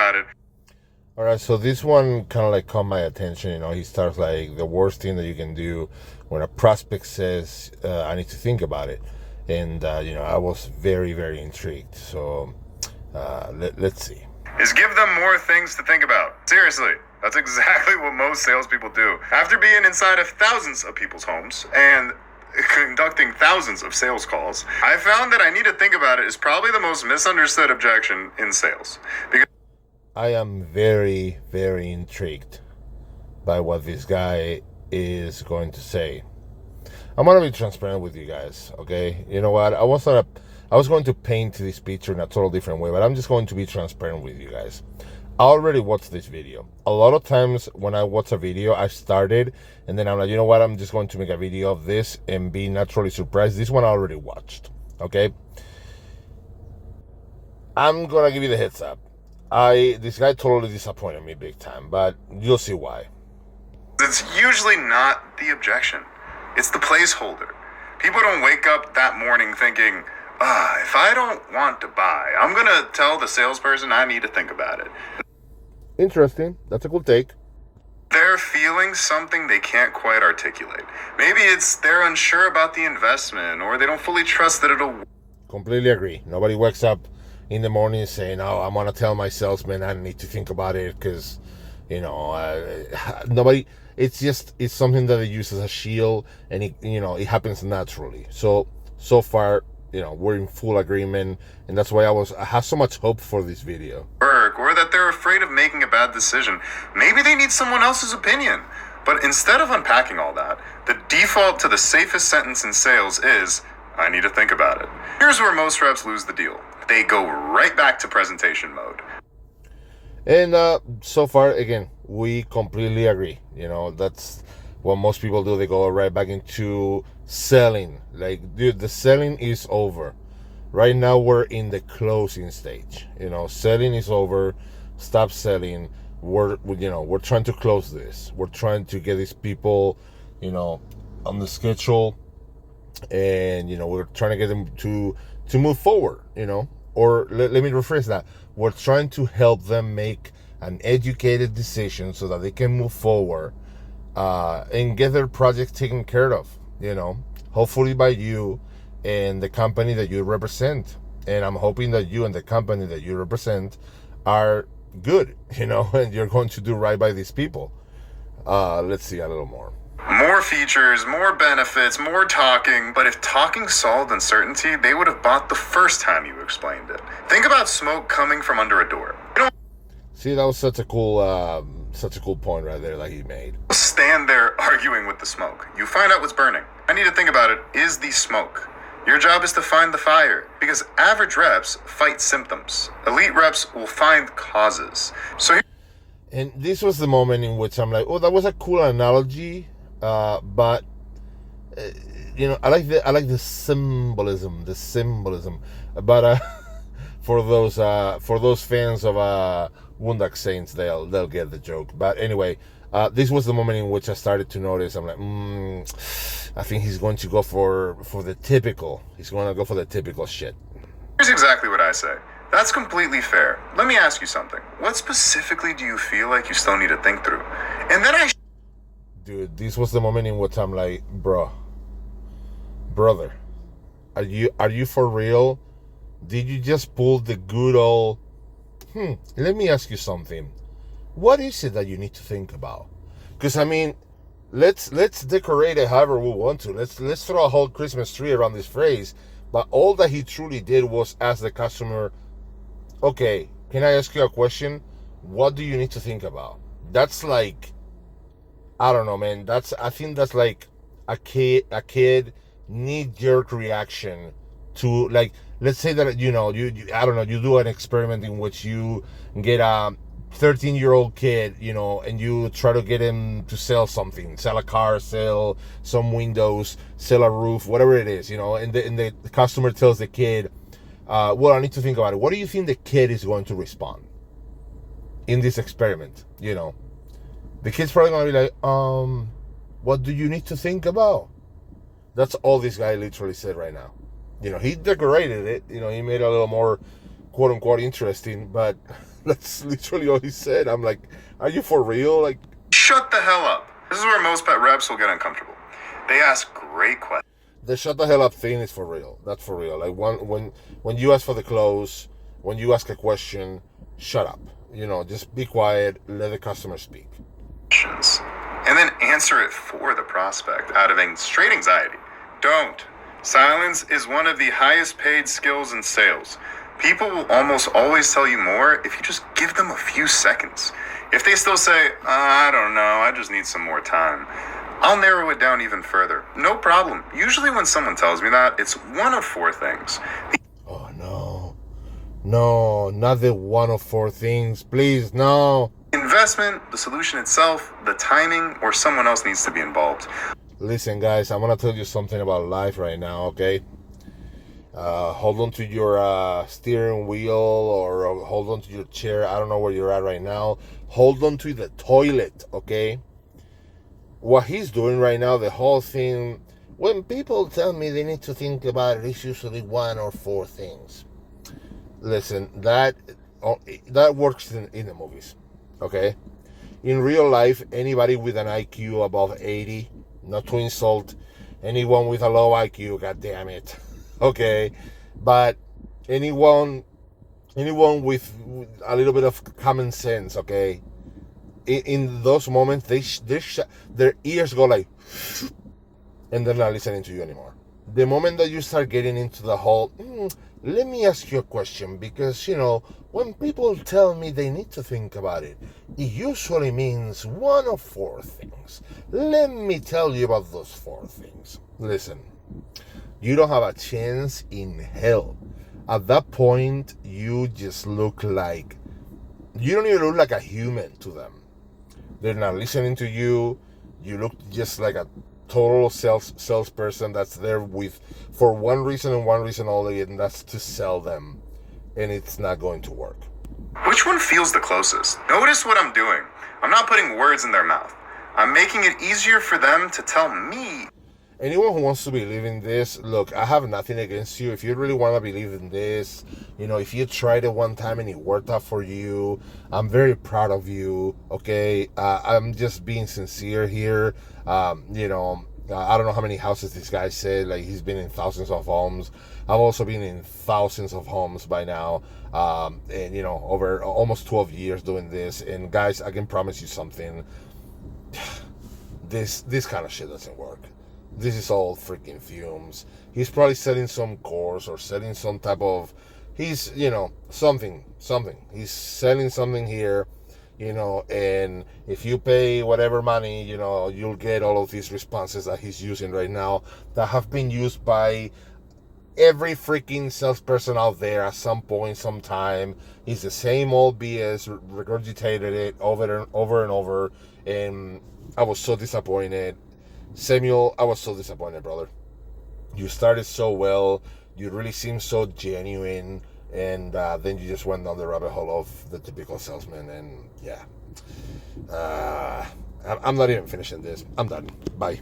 about it. All right, so this one kind of like caught my attention. He starts like the worst thing that you can do when a prospect says, "I need to think about it," and I was very, very intrigued. So let's see. Is give them more things to think about. Seriously, that's exactly what most salespeople do. After being inside of thousands of people's homes and conducting thousands of sales calls, I found that I need to think about it is probably the most misunderstood objection in sales. Because I am very, very intrigued by what this guy is going to say. I'm gonna be transparent with you guys, okay? You know what? I was going to paint this picture in a total different way, but I'm just going to be transparent with you guys. I already watched this video. A lot of times when I watch a video, I started and then I'm like, you know what? I'm just going to make a video of this and be naturally surprised. This one I already watched, okay? I'm gonna give you the heads up. This guy totally disappointed me big time, but you'll see why. it's usually not the objection. It's the placeholder. People don't wake up that morning thinking, if I don't want to buy, I'm going to tell the salesperson I need to think about it. Interesting. That's a cool take. They're feeling something they can't quite articulate. Maybe it's they're unsure about the investment or they don't fully trust that it'll work. Completely agree. Nobody wakes up in the morning saying, I'm going to tell my salesman I need to think about it because, nobody, it's something that they use as a shield and it happens naturally. So far, we're in full agreement, and that's why I have so much hope for this video. Or that they're afraid of making a bad decision. Maybe they need someone else's opinion. But instead of unpacking all that, the default to the safest sentence in sales is, I need to think about it. Here's where most reps lose the deal. They go right back to presentation mode. And so far, again, we completely agree. That's what most people do. They go right back into selling. Like, dude, the selling is over. Right now, we're in the closing stage. Selling is over. Stop selling. We're trying to close this. We're trying to get these people, on the schedule, and we're trying to get them to move forward. Or let me rephrase that. We're trying to help them make an educated decision so that they can move forward and get their project taken care of, hopefully by you and the company that you represent. And I'm hoping that you and the company that you represent are good, and you're going to do right by these people. Let's see a little more. More features, more benefits, more talking. But if talking solved uncertainty, they would have bought the first time you explained it. Think about smoke coming from under a door. You don't See, that was such a cool point right there that he made. stand there arguing with the smoke. You find out what's burning. I need to think about it. Is the smoke? Your job is to find the fire, because average reps fight symptoms. Elite reps will find causes. And this was the moment in which I'm like, oh, that was a cool analogy, but I like the symbolism, but for those fans of Wundak Saints, they'll get the joke. But anyway, this was the moment in which I started to notice. I'm like, I think he's going to go for the typical. He's going to go for the typical shit. Here's exactly what I say. That's completely fair. Let me ask you something. What specifically do you feel like you still need to think through? And then Dude, this was the moment in which I'm like, brother, are you for real? Did you just pull the good old, let me ask you something. What is it that you need to think about? Because, let's decorate it however we want to. Let's throw a whole Christmas tree around this phrase. But all that he truly did was ask the customer, okay, can I ask you a question? What do you need to think about? That's like, I don't know, man. I think that's like a kid knee-jerk reaction to, like, let's say that, you I don't know, you do an experiment in which you get a 13-year-old kid, and you try to get him to sell something, sell a car, sell some windows, sell a roof, whatever it is, and the customer tells the kid, well, I need to think about it. What do you think the kid is going to respond in this experiment? The kid's probably going to be like, what do you need to think about? That's all this guy literally said right now. He decorated it, he made it a little more quote unquote interesting, but That's literally all he said. I'm like, are you for real? Like, shut the hell up. This is where most pet reps will get uncomfortable. They ask great questions. the shut the hell up thing is for real. That's for real. Like when you ask for the close, when you ask a question, shut up. You know, just be quiet, let the customer speak. And then answer it for the prospect out of straight anxiety. Don't. Silence is one of the highest paid skills in sales. People will almost always tell you more if you just give them a few seconds. If they still say, I don't know, I just need some more time, I'll narrow it down even further. No problem. Usually when someone tells me that, it's one of four things. Oh no. No, not the one of four things. Please, no. Investment, the solution itself, the timing, or someone else needs to be involved. Listen, guys, I'm gonna tell you something about life right now, okay? Hold on to your steering wheel or hold on to your chair. I don't know where you're at right now. Hold on to the toilet, okay? What he's doing right now, the whole thing, when people tell me they need to think about it, it's usually one or four things. Listen, that works in the movies, okay? In real life, anybody with an IQ above 80, not to insult anyone with a low IQ, god damn it, okay? But anyone with a little bit of common sense, okay? In those moments, their ears go like, and they're not listening to you anymore. The moment that you start getting into the whole, let me ask you a question, because, you know, when people tell me they need to think about it, it usually means one of four things. Let me tell you about those four things. Listen, you don't have a chance in hell. At that point, you just look like, you don't even look like a human to them. They're not listening to you. You look just like a total salesperson that's there for one reason and one reason only, and that's to sell them, and it's not going to work. Which one feels the closest? Notice what I'm doing. I'm not putting words in their mouth. I'm making it easier for them to tell me. Anyone who wants to believe in this, look, I have nothing against you. If you really want to believe in this, you know, if you tried it one time and it worked out for you, I'm very proud of you, okay? I'm just being sincere here. You know, I don't know how many houses this guy said, like he's been in thousands of homes. I've also been in thousands of homes by now, and, you know, over almost 12 years doing this. And guys, I can promise you something. This kind of shit doesn't work. This is all freaking fumes. He's probably selling some course or selling some type of, he's, you know, something. He's selling something here, you know, and if you pay whatever money, you know, you'll get all of these responses that he's using right now that have been used by every freaking salesperson out there at some point, sometime. He's the same old BS, regurgitated it over and over, and I was so disappointed. Samuel, I was so disappointed, brother. You started so well. You really seemed so genuine. And then you just went down the rabbit hole of the typical salesman. And yeah. I'm not even finishing this. I'm done. Bye.